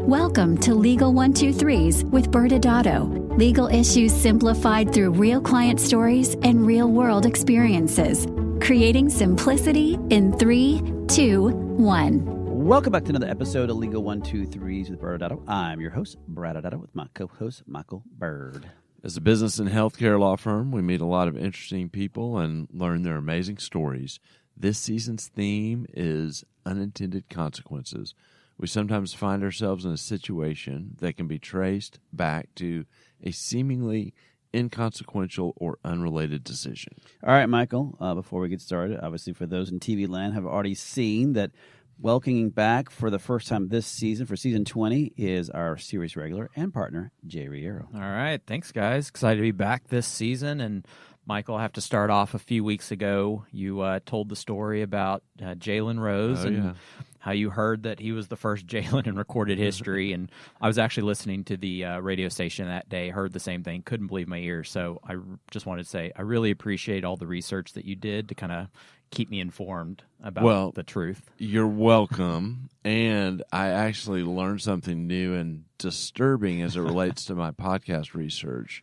Welcome to Legal 123s with ByrdAdatto. Legal issues simplified through real client stories and real-world experiences. Creating simplicity in 3, 2, 1. Welcome back to another episode of Legal 123s with ByrdAdatto. I'm your host, ByrdAdatto, with my co-host, Michael Byrd. As a business and healthcare law firm, we meet a lot of interesting people and learn their amazing stories. This season's theme is unintended consequences. We sometimes find ourselves in a situation that can be traced back to a seemingly inconsequential or unrelated decision. All right, Michael, before we get started, obviously for those in TV land have already seen that welcoming back for the first time this season, for season 20, is our series regular and partner, Jay Reyero. All right. Thanks, guys. Excited to be back this season. And, Michael, I have to start off a few weeks ago. You told the story about Jalen Rose and how you heard that he was the first Jalen in recorded history. And I was actually listening to the radio station that day, heard the same thing, couldn't believe my ears. So I just wanted to say I really appreciate all the research that you did to kind of keep me informed about the truth. You're welcome. And I actually learned something new and disturbing as it relates to my podcast research.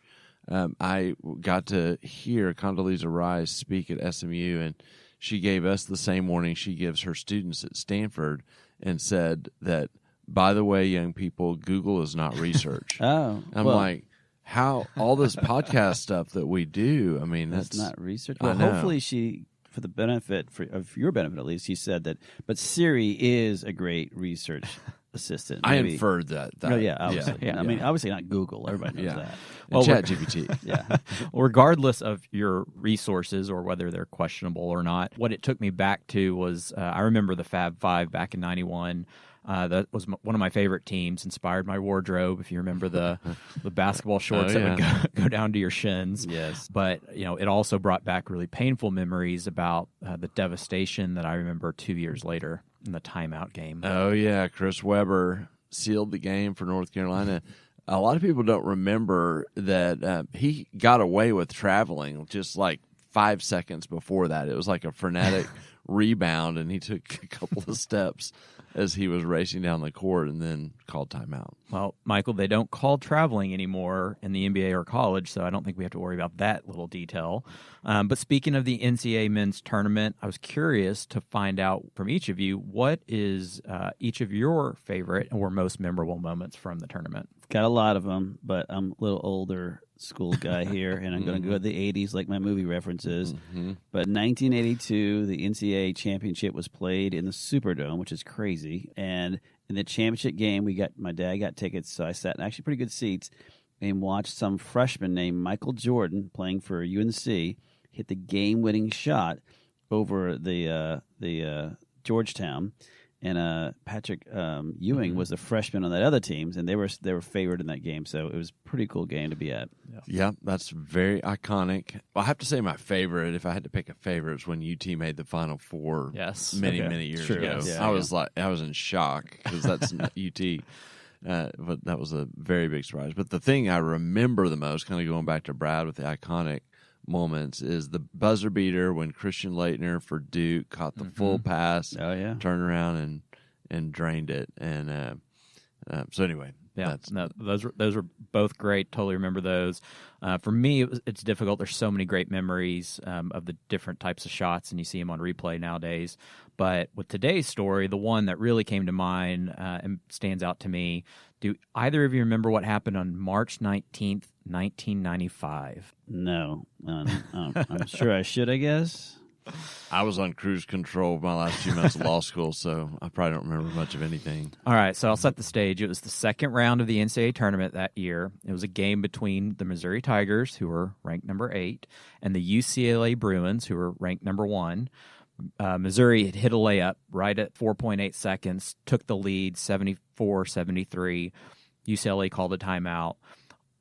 I got to hear Condoleezza Rice speak at SMU, and she gave us the same warning she gives her students at Stanford and said that, by the way, young people, Google is not research. I'm like, how all this podcast stuff that we do, I mean, that's not research. Well, hopefully she, for the benefit, of your benefit at least, she said that, but Siri is a great research assistant. I inferred that. Oh, yeah, obviously. Yeah. I mean, obviously not Google. Everybody knows that. Well, ChatGPT. Yeah. Well, regardless of your resources or whether they're questionable or not, what it took me back to was I remember the Fab Five back in '91. That was one of my favorite teams, inspired my wardrobe, if you remember the basketball shorts that would go down to your shins. Yes. But, it also brought back really painful memories about the devastation that I remember 2 years later in the timeout game. Oh, yeah. Chris Webber sealed the game for North Carolina. A lot of people don't remember that he got away with traveling just like 5 seconds before that. It was like a frenetic rebound, and he took a couple of steps as he was racing down the court and then called timeout. Well, Michael, they don't call traveling anymore in the NBA or college, so I don't think we have to worry about that little detail. But speaking of the NCAA men's tournament, I was curious to find out from each of you, what is each of your favorite or most memorable moments from the tournament? Got a lot of them, but I'm a little older school guy here, and I'm going to go to the 80s like my movie references. Mm-hmm. But 1982, the NCAA championship was played in the Superdome, which is crazy. And in the championship game, my dad got tickets, so I sat in actually pretty good seats and watched some freshman named Michael Jordan playing for UNC hit the game-winning shot over the Georgetown. And Patrick Ewing was the freshman on that other teams, and they were favored in that game. So it was a pretty cool game to be at. Yeah, that's very iconic. Well, I have to say my favorite, if I had to pick a favorite, is when UT made the Final Four many years ago. Yes. Yeah, I was in shock because that's UT. But that was a very big surprise. But the thing I remember the most, kind of going back to Brad with the iconic moments, is the buzzer beater when Christian Laettner for Duke caught the full pass, turned around and drained it, and so anyway, those were both great. Totally remember those. For me, it's difficult. There's so many great memories of the different types of shots, and you see them on replay nowadays. But with today's story, the one that really came to mind and stands out to me, do either of you remember what happened on March 19th, 1995? No. I'm sure I should, I guess. I was on cruise control my last 2 months of law school, so I probably don't remember much of anything. All right, so I'll set the stage. It was the second round of the NCAA tournament that year. It was a game between the Missouri Tigers, who were ranked number 8, and the UCLA Bruins, who were ranked number 1. Missouri had hit a layup right at 4.8 seconds, took the lead 74-73. UCLA called a timeout.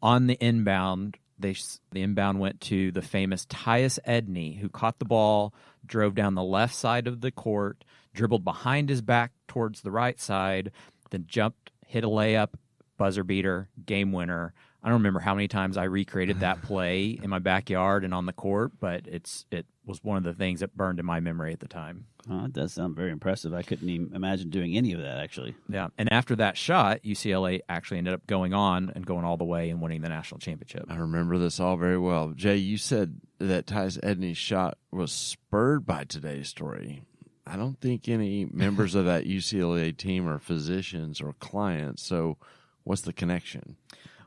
On the inbound, the inbound went to the famous Tyus Edney, who caught the ball, drove down the left side of the court, dribbled behind his back towards the right side, then jumped, hit a layup, buzzer beater, game winner. I don't remember how many times I recreated that play in my backyard and on the court, but it was one of the things that burned in my memory at the time. Oh, it does sound very impressive. I couldn't even imagine doing any of that, actually. Yeah, and after that shot, UCLA actually ended up going on and going all the way and winning the national championship. I remember this all very well. Jay, you said that Tyus Edney's shot was spurred by today's story. I don't think any members of that UCLA team are physicians or clients, so what's the connection?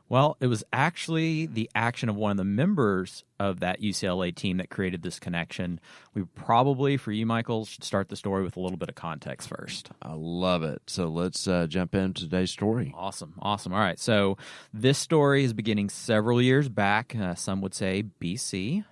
Well, it was actually the action of one of the members of that UCLA team that created this connection. We probably, for you, Michael, should start the story with a little bit of context first. I love it. So let's jump into today's story. Awesome. All right. So this story is beginning several years back. Some would say BC.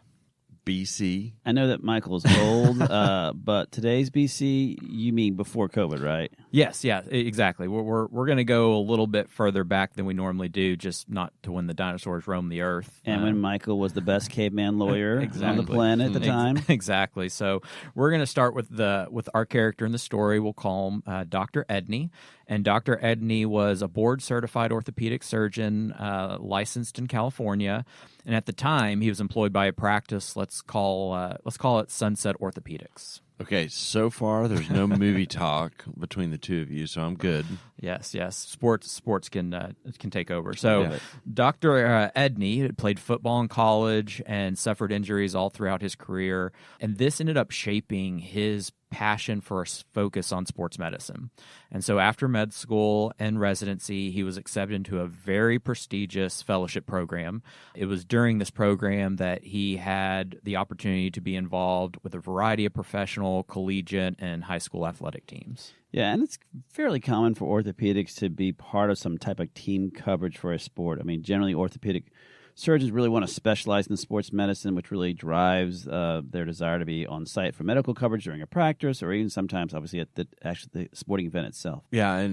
BC. I know that Michael's old, but today's BC, you mean before COVID, right? Yes, yeah, exactly. We're going to go a little bit further back than we normally do, just not to when the dinosaurs roamed the earth. And when Michael was the best caveman lawyer on the planet at the time. Exactly. So we're going to start with our character in the story. We'll call him Dr. Edney. And Dr. Edney was a board-certified orthopedic surgeon licensed in California. And at the time, he was employed by a practice, let's call it Sunset Orthopedics. Okay, so far there's no movie talk between the two of you, so I'm good. Yes. Sports can take over. So, Dr. Edney had played football in college and suffered injuries all throughout his career, and this ended up shaping his passion for a focus on sports medicine. And so after med school and residency, he was accepted into a very prestigious fellowship program. It was during this program that he had the opportunity to be involved with a variety of professional, collegiate, and high school athletic teams. Yeah, and it's fairly common for orthopedics to be part of some type of team coverage for a sport. I mean, generally orthopedic surgeons really want to specialize in sports medicine, which really drives their desire to be on site for medical coverage during a practice, or even sometimes, obviously, at the sporting event itself. Yeah,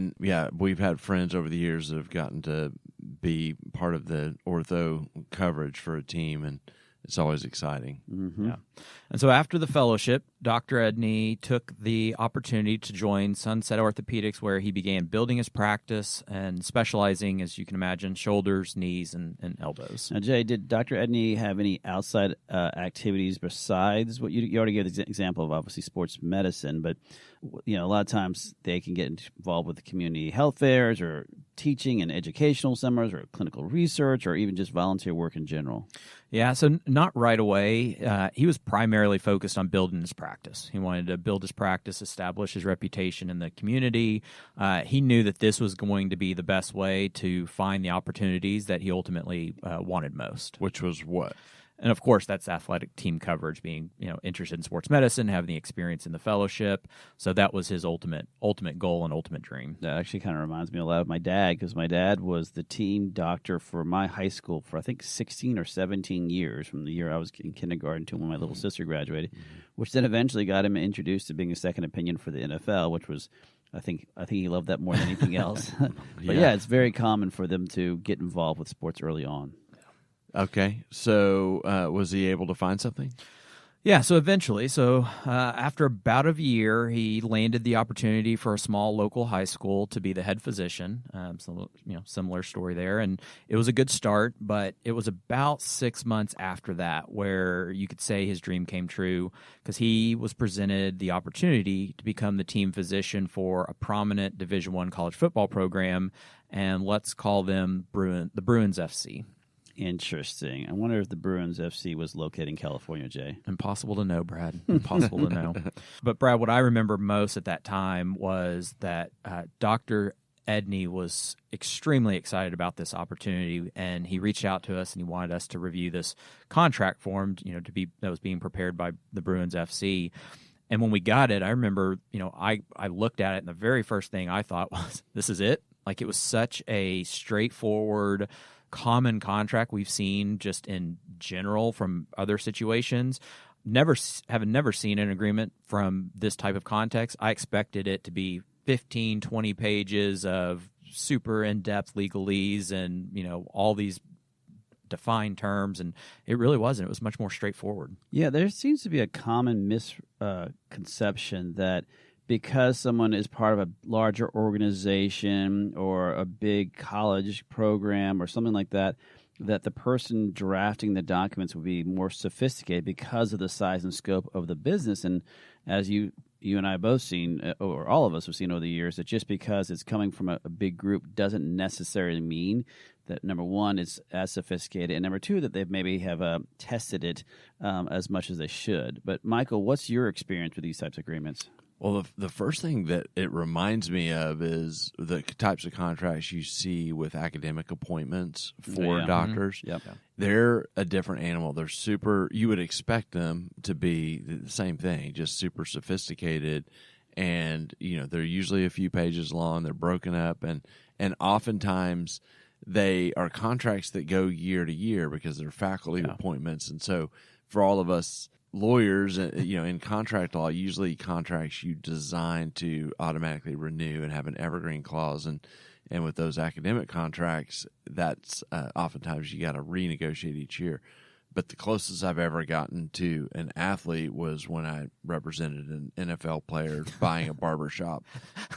we've had friends over the years that have gotten to be part of the ortho coverage for a team, and it's always exciting. Mm-hmm. Yeah. And so after the fellowship, Dr. Edney took the opportunity to join Sunset Orthopedics, where he began building his practice and specializing, as you can imagine, shoulders, knees, and elbows. Now, Jay, did Dr. Edney have any outside activities besides what you already gave the example of, obviously, sports medicine, but a lot of times they can get involved with the community health fairs or teaching and educational seminars or clinical research or even just volunteer work in general? Yeah, so not right away. He was primarily focused on building his practice. He wanted to build his practice, establish his reputation in the community. He knew that this was going to be the best way to find the opportunities that he ultimately wanted most. Which was what? And of course, that's athletic team coverage, being interested in sports medicine, having the experience in the fellowship. So that was his ultimate goal and ultimate dream. That actually kind of reminds me a lot of my dad, because my dad was the team doctor for my high school for I think 16 or 17 years, from the year I was in kindergarten to when my little sister graduated, which then eventually got him introduced to being a second opinion for the NFL, which was I think he loved that more than anything else. But yeah, it's very common for them to get involved with sports early on. Okay, so was he able to find something? Yeah, so eventually, after about a year, he landed the opportunity for a small local high school to be the head physician. Similar story there, and it was a good start. But it was about 6 months after that where you could say his dream came true, because he was presented the opportunity to become the team physician for a prominent Division I college football program, and let's call them the Bruins FC. Interesting. I wonder if the Bruins FC was located in California, Jay. Impossible to know, Brad. Impossible to know. But, Brad, what I remember most at that time was that Dr. Edney was extremely excited about this opportunity, and he reached out to us and he wanted us to review this contract form, that was being prepared by the Bruins FC. And when we got it, I remember, I looked at it, and the very first thing I thought was, this is it? Like, it was such a straightforward, common contract we've seen just in general from other situations. Having never seen an agreement from this type of context, I expected it to be 15, 20 pages of super in-depth legalese and, all these defined terms, and it really wasn't. It was much more straightforward. Yeah, there seems to be a common misconception that because someone is part of a larger organization or a big college program or something like that, that the person drafting the documents would be more sophisticated because of the size and scope of the business. And as you you and I have both seen, or all of us have seen over the years, that just because it's coming from a big group doesn't necessarily mean that, number one, it's as sophisticated, and number two, that they maybe have tested it as much as they should. But, Michael, what's your experience with these types of agreements? Well, the first thing that it reminds me of is the types of contracts you see with academic appointments for doctors. Yep. They're a different animal. They're super, you would expect them to be the same thing, just super sophisticated. And, they're usually a few pages long. They're broken up. And oftentimes they are contracts that go year to year because they're faculty appointments. And so for all of us lawyers, in contract law, usually contracts you design to automatically renew and have an evergreen clause, and with those academic contracts, that's oftentimes you got to renegotiate each year. But the closest I've ever gotten to an athlete was when I represented an NFL player buying a barbershop.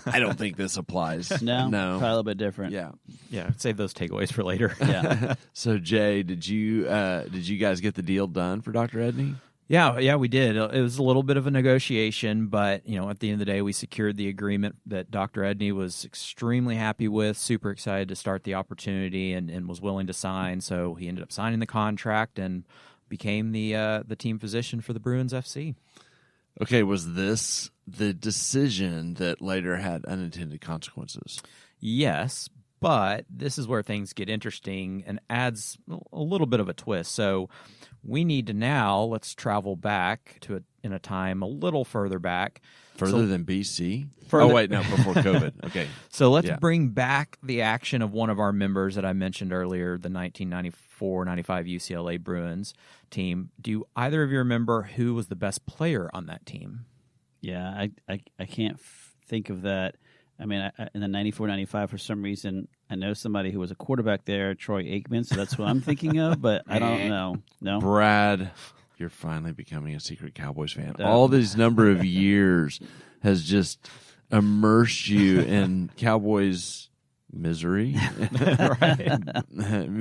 I don't think this applies. No, probably a little bit different. Yeah. Save those takeaways for later. Yeah. So, Jay, did you guys get the deal done for Dr. Edney? Yeah, we did. It was a little bit of a negotiation, but at the end of the day, we secured the agreement that Dr. Edney was extremely happy with, super excited to start the opportunity, and was willing to sign. So he ended up signing the contract and became the team physician for the Bruins FC. Okay, was this the decision that later had unintended consequences? Yes, but this is where things get interesting and adds a little bit of a twist. So we need to let's travel back in a time a little further back. Further than BC? Further. Oh, wait, no, before COVID. Okay. So let's bring back the action of one of our members that I mentioned earlier, the 1994-95 UCLA Bruins team. Do either of you remember who was the best player on that team? Yeah, I can't think of that. I mean, in the 94-95, for some reason, I know somebody who was a quarterback there, Troy Aikman, so that's what I'm thinking of, but I don't know. No? Brad, you're finally becoming a secret Cowboys fan. All these number of years has just immersed you in Cowboys misery. Right.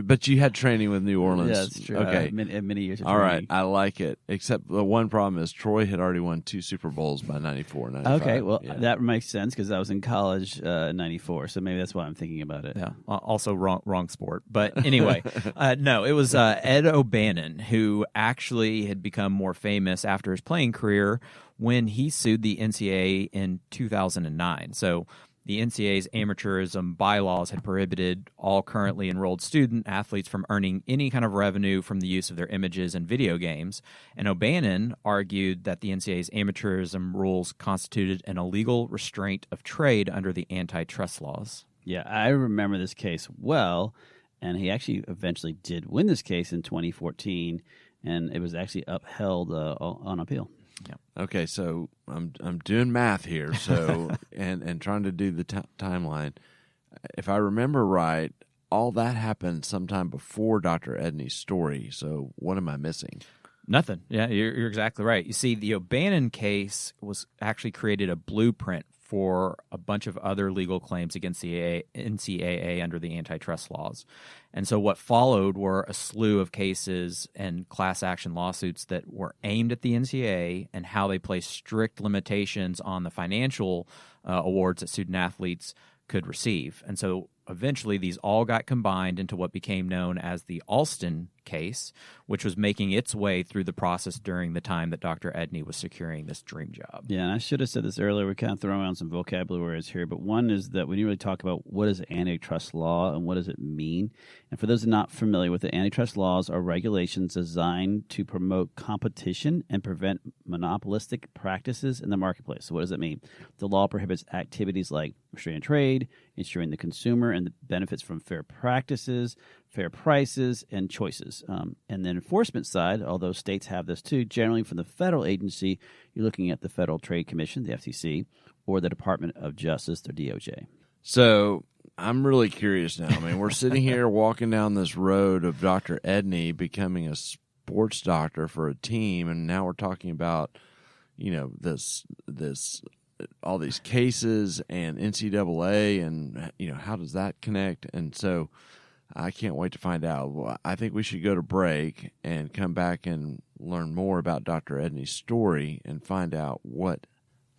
But you had training with New Orleans. Yeah, that's true. Okay. Many years of All right. training. I like it. Except the one problem is Troy had already won 2 Super Bowls by 94, 95. Okay, well, that makes sense because I was in college in 94, so maybe that's why I'm thinking about it. Yeah, also wrong sport. But anyway, no, it was Ed O'Bannon, who actually had become more famous after his playing career when he sued the NCAA in 2009. So the NCAA's amateurism bylaws had prohibited all currently enrolled student athletes from earning any kind of revenue from the use of their images in video games. And O'Bannon argued that the NCAA's amateurism rules constituted an illegal restraint of trade under the antitrust laws. Yeah, I remember this case well, and he actually eventually did win this case in 2014, and it was actually upheld on appeal. Yeah. Okay, so I'm doing math here, so and trying to do the timeline. If I remember right, all that happened sometime before Dr. Edney's story. So what am I missing? Nothing. Yeah, you're exactly right. You see, the O'Bannon case was actually created a blueprint for a bunch of other legal claims against the NCAA under the antitrust laws. And so what followed were a slew of cases and class action lawsuits that were aimed at the NCAA and how they placed strict limitations on the financial awards that student athletes could receive. And so eventually these all got combined into what became known as the Alston case, which was making its way through the process during the time that Dr. Edney was securing this dream job. Yeah, and I should have said this earlier. We're kind of throwing around some vocabulary words here, but one is that we didn't really talk about what is antitrust law and what does it mean. And for those who are not familiar with it, antitrust laws are regulations designed to promote competition and prevent monopolistic practices in the marketplace. So what does it mean? The law prohibits activities like restraining trade, ensuring the consumer and the benefits from fair practices, fair prices, and choices. And the enforcement side, although states have this too, generally from the federal agency, you're looking at the Federal Trade Commission, the FTC, or the Department of Justice, the DOJ. So I'm really curious now. I mean, we're sitting here walking down this road of Dr. Edney becoming a sports doctor for a team, and now we're talking about, this all these cases and NCAA, and how does that connect? And so I can't wait to find out. Well, I think we should go to break and come back and learn more about Dr. Edney's story and find out what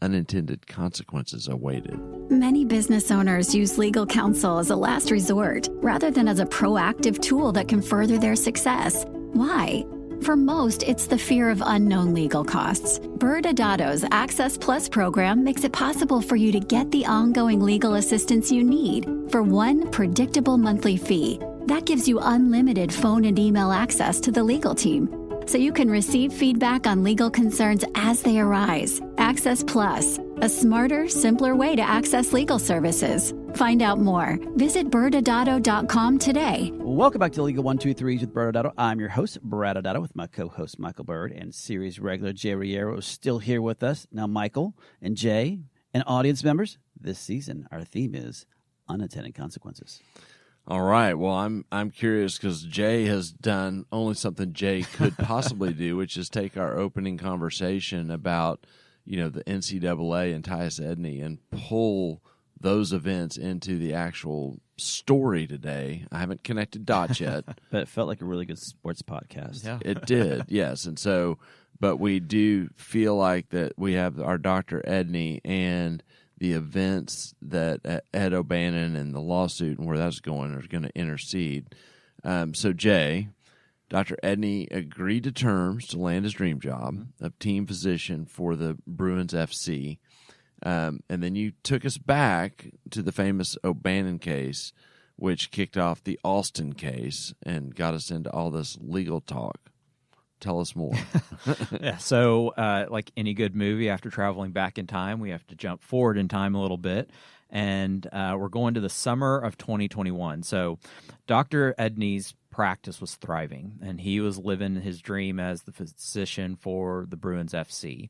unintended consequences awaited. Many business owners use legal counsel as a last resort rather than as a proactive tool that can further their success. Why? For most, it's the fear of unknown legal costs. ByrdAdatto's Access Plus program makes it possible for you to get the ongoing legal assistance you need for one predictable monthly fee. That gives you unlimited phone and email access to the legal team, so you can receive feedback on legal concerns as they arise. Access Plus, a smarter, simpler way to access legal services. Find out more. Visit ByrdAdatto.com today. Welcome back to Legal 123s with ByrdAdatto. I'm your host, ByrdAdatto, with my co-host Michael Byrd, and series regular Jay Reyero is still here with us. Now, Michael and Jay and audience members, this season our theme is unintended consequences. All right. Well, I'm curious because Jay has done only something Jay could possibly do, which is take our opening conversation about, the NCAA and Tyus Edney and pull those events into the actual story today. I haven't connected dots yet. But it felt like a really good sports podcast. Yeah. It did, yes. And so, but we do feel like that we have our Dr. Edney and the events that Ed O'Bannon and the lawsuit and where that's going are going to intercede. So, Jay, Dr. Edney agreed to terms to land his dream job of team physician for the Bruins FC. And then you took us back to the famous O'Bannon case, which kicked off the Alston case and got us into all this legal talk. Tell us more. Yeah, so like any good movie, after traveling back in time, we have to jump forward in time a little bit. And we're going to the summer of 2021. So Dr. Edney's practice was thriving, and he was living his dream as the physician for the Bruins FC.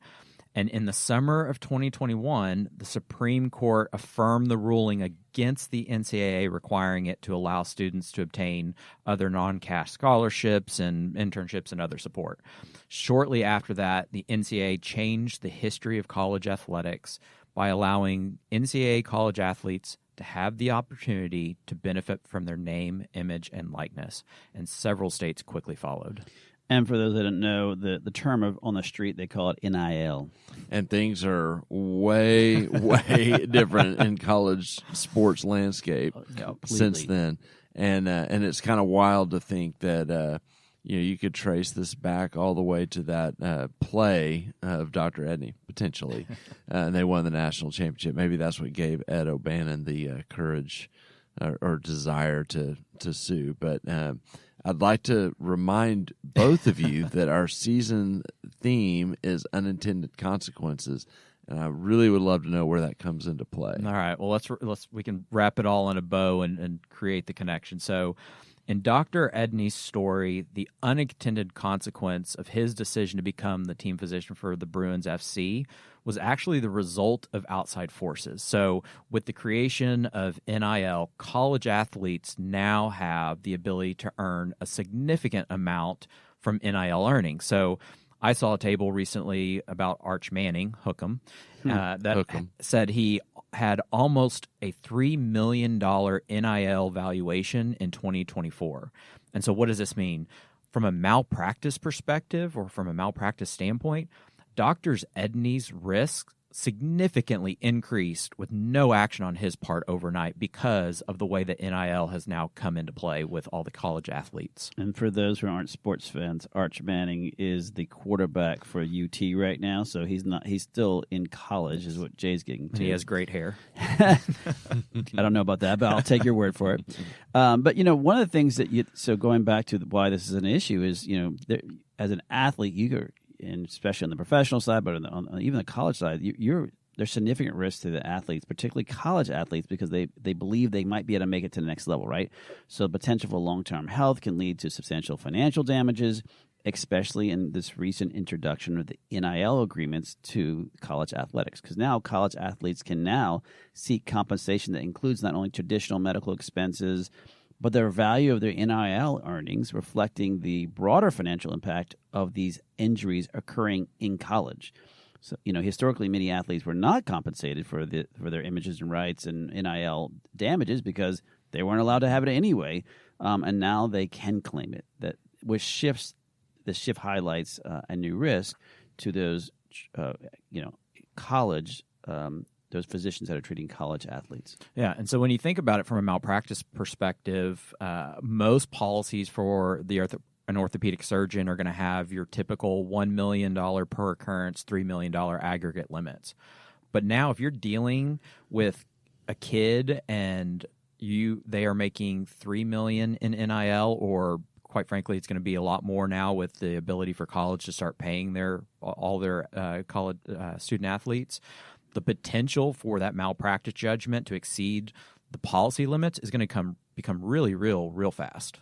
And in the summer of 2021, the Supreme Court affirmed the ruling against the NCAA requiring it to allow students to obtain other non-cash scholarships and internships and other support. Shortly after that, the NCAA changed the history of college athletics by allowing NCAA college athletes to have the opportunity to benefit from their name, image, and likeness. And several states quickly followed. And for those that don't know, the term on the street, they call it NIL. And things are way, way different in college sports landscape since then. And it's kind of wild to think that you could trace this back all the way to that play of Dr. Edney, potentially. And they won the national championship. Maybe that's what gave Ed O'Bannon the courage or desire to sue. But I'd like to remind both of you that our season theme is unintended consequences, and I really would love to know where that comes into play. All right. Well, we can wrap it all in a bow and create the connection. So, in Dr. Edney's story, the unintended consequence of his decision to become the team physician for the Bruins FC was actually the result of outside forces. So with the creation of NIL, college athletes now have the ability to earn a significant amount from NIL earnings. So I saw a table recently about Arch Manning, Hookem, that said he had almost a $3 million NIL valuation in 2024. And so what does this mean? From a malpractice perspective or from a malpractice standpoint, Dr. Edney's risk significantly increased with no action on his part overnight because of the way that NIL has now come into play with all the college athletes. And for those who aren't sports fans, Arch Manning is the quarterback for UT right now, so he's still in college is what Jay's getting to. And he has great hair. I don't know about that, but I'll take your word for it. But one of the things so going back to why this is an issue is, as an athlete, and especially on the professional side, but on even the college side, there's significant risk to the athletes, particularly college athletes, because they believe they might be able to make it to the next level, right? So the potential for long-term health can lead to substantial financial damages, especially in this recent introduction of the NIL agreements to college athletics, because now college athletes can now seek compensation that includes not only traditional medical expenses, but their value of their NIL earnings, reflecting the broader financial impact of these injuries occurring in college. So, historically, many athletes were not compensated for their images and rights and NIL damages because they weren't allowed to have it anyway, and now they can claim it. The shift highlights a new risk to those, college, those physicians that are treating college athletes. Yeah, and so when you think about it from a malpractice perspective, most policies for an orthopedic surgeon are going to have your typical $1 million per occurrence, $3 million aggregate limits. But now if you're dealing with a kid and they are making $3 million in NIL, or quite frankly, it's going to be a lot more now with the ability for college to start paying all their college student athletes, the potential for that malpractice judgment to exceed the policy limits is going to become really real fast.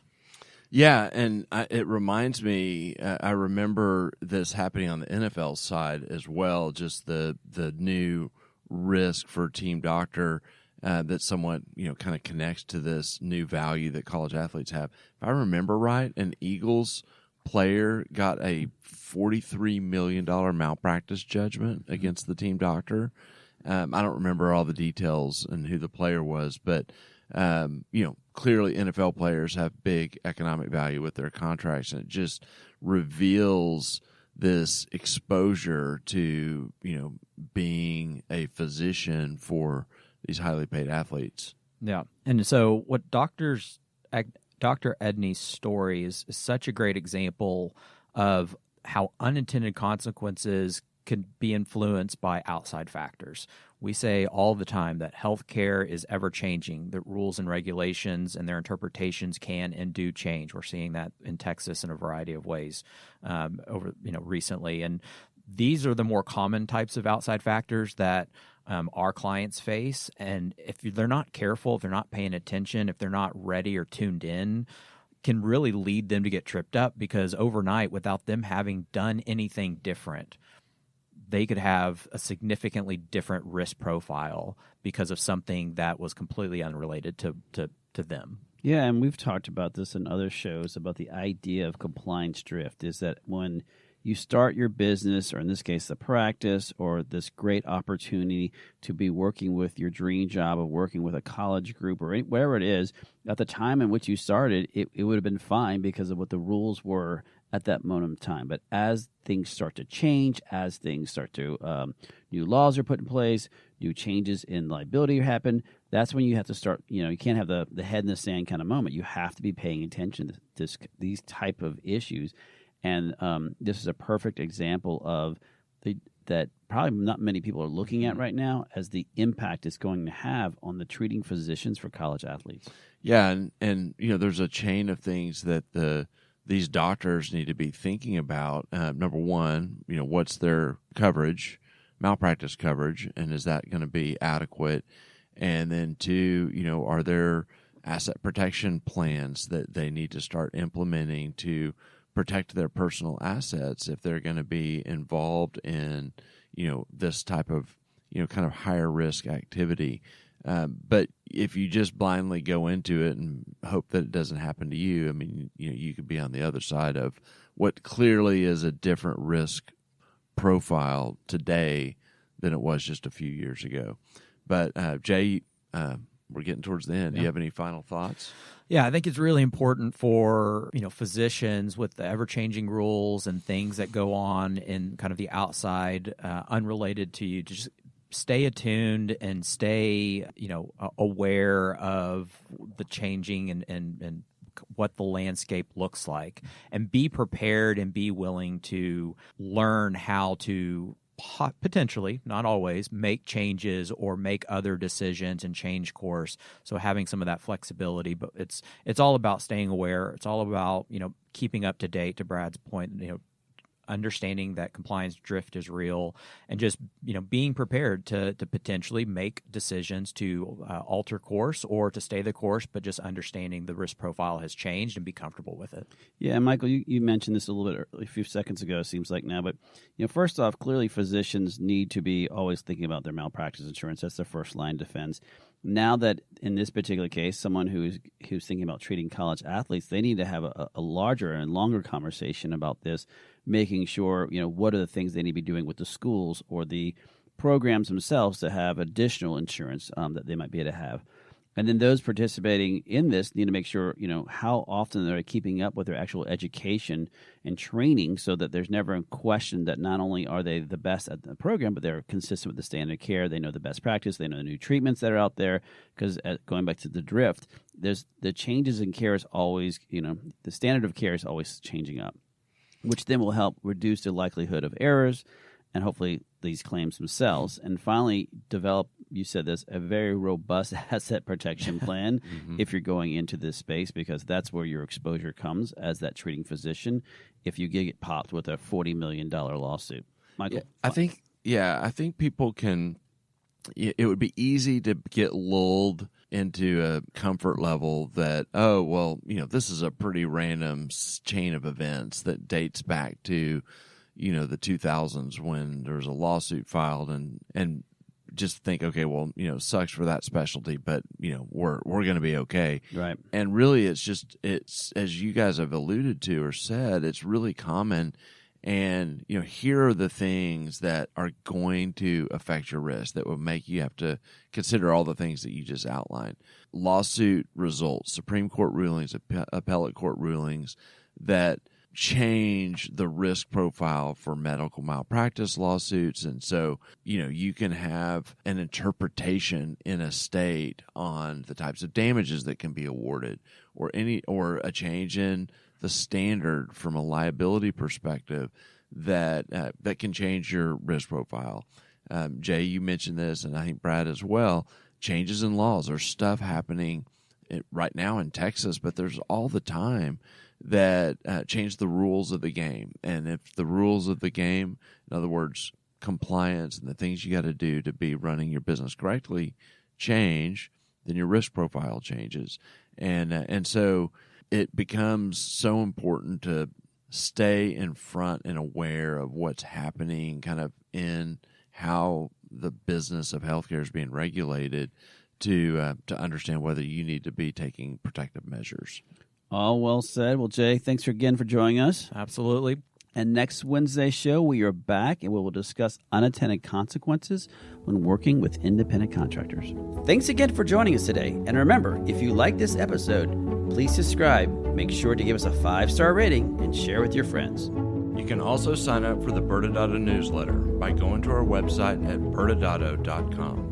Yeah, and it reminds me, I remember this happening on the NFL side as well, just the new risk for team doctor that somewhat, kind of connects to this new value that college athletes have. If I remember right, an Eagles player got a $43 million malpractice judgment against the team doctor. I don't remember all the details and who the player was, but clearly NFL players have big economic value with their contracts, and it just reveals this exposure to, being a physician for these highly paid athletes. Yeah. And so what Dr. Edney's story is such a great example of how unintended consequences can be influenced by outside factors. We say all the time that healthcare is ever changing, that rules and regulations and their interpretations can and do change. We're seeing that in Texas in a variety of ways recently. And these are the more common types of outside factors that our clients face. And if they're not careful, if they're not paying attention, if they're not ready or tuned in, can really lead them to get tripped up, because overnight, without them having done anything different, they could have a significantly different risk profile because of something that was completely unrelated to them. Yeah, and we've talked about this in other shows about the idea of compliance drift, is that when you start your business, or in this case, the practice, or this great opportunity to be working with your dream job of working with a college group or whatever it is, at the time in which you started, it would have been fine because of what the rules were at that moment in time. But as things start to change, as things start to, new laws are put in place, new changes in liability happen, that's when you have to start, you can't have the head in the sand kind of moment. You have to be paying attention to these type of issues. And this is a perfect example of that probably not many people are looking at right now as the impact it's going to have on the treating physicians for college athletes. Yeah, and there's a chain of things that these doctors need to be thinking about. Number one, what's their coverage, malpractice coverage, and is that going to be adequate? And then two, are there asset protection plans that they need to start implementing to protect their personal assets if they're going to be involved in, this type of, kind of higher risk activity. But if you just blindly go into it and hope that it doesn't happen to you, I mean, you could be on the other side of what clearly is a different risk profile today than it was just a few years ago. But Jay, we're getting towards the end. Do you have any final thoughts? Yeah, I think it's really important for, physicians with the ever-changing rules and things that go on in kind of the outside, unrelated to you, to just stay attuned and stay, aware of the changing and what the landscape looks like, and be prepared and be willing to learn how to potentially, not always, make changes or make other decisions and change course. So having some of that flexibility, but it's all about staying aware. It's all about, keeping up to date, to Brad's point, understanding that compliance drift is real, and just, being prepared to potentially make decisions to alter course or to stay the course, but just understanding the risk profile has changed and be comfortable with it. Yeah, and Michael, you mentioned this a little bit a few seconds ago, it seems like now, but first off, clearly physicians need to be always thinking about their malpractice insurance. That's their first line of defense. Now that in this particular case, someone who's thinking about treating college athletes, they need to have a larger and longer conversation about this, making sure, what are the things they need to be doing with the schools or the programs themselves to have additional insurance that they might be able to have. And then those participating in this need to make sure, how often they're keeping up with their actual education and training so that there's never a question that not only are they the best at the program, but they're consistent with the standard of care. They know the best practice. They know the new treatments that are out there. Because going back to the drift, there's the changes in care is always, the standard of care is always changing up, which then will help reduce the likelihood of errors and hopefully these claims themselves. And finally, develop, you said this, a very robust asset protection plan if you're going into this space, because that's where your exposure comes as that treating physician if you get popped with a $40 million lawsuit. Michael? Yeah, I think people can, it would be easy to get lulled into a comfort level that, this is a pretty random chain of events that dates back to the 2000s when there was a lawsuit filed and just think, okay, well, sucks for that specialty, but we're going to be okay. Right. And really it's as you guys have alluded to or said, it's really common. And, here are the things that are going to affect your risk that will make you have to consider all the things that you just outlined. Lawsuit results, Supreme Court rulings, appellate court rulings that change the risk profile for medical malpractice lawsuits. And so, you can have an interpretation in a state on the types of damages that can be awarded or a change in the standard from a liability perspective that can change your risk profile. Jay, you mentioned this, and I think Brad as well. Changes in laws. There's stuff happening right now in Texas, but there's all the time that change the rules of the game. And if the rules of the game, in other words, compliance and the things you got to do to be running your business correctly change, then your risk profile changes. And so it becomes so important to stay in front and aware of what's happening kind of in how the business of healthcare is being regulated to understand whether you need to be taking protective measures. All well said. Well, Jay, thanks again for joining us. Absolutely. And next Wednesday's show, we are back and we will discuss unintended consequences when working with independent contractors. Thanks again for joining us today. And remember, if you like this episode, please subscribe, make sure to give us a 5-star rating, and share with your friends. You can also sign up for the ByrdAdatto newsletter by going to our website at ByrdAdatto.com.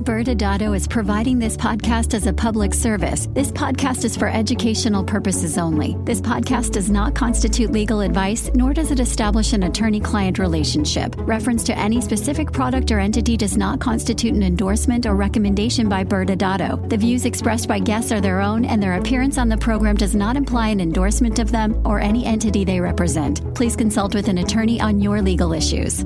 ByrdAdatto is providing this podcast as a public service. This podcast is for educational purposes only. This podcast does not constitute legal advice, nor does it establish an attorney-client relationship. Reference to any specific product or entity does not constitute an endorsement or recommendation by ByrdAdatto. The views expressed by guests are their own, and their appearance on the program does not imply an endorsement of them or any entity they represent. Please consult with an attorney on your legal issues.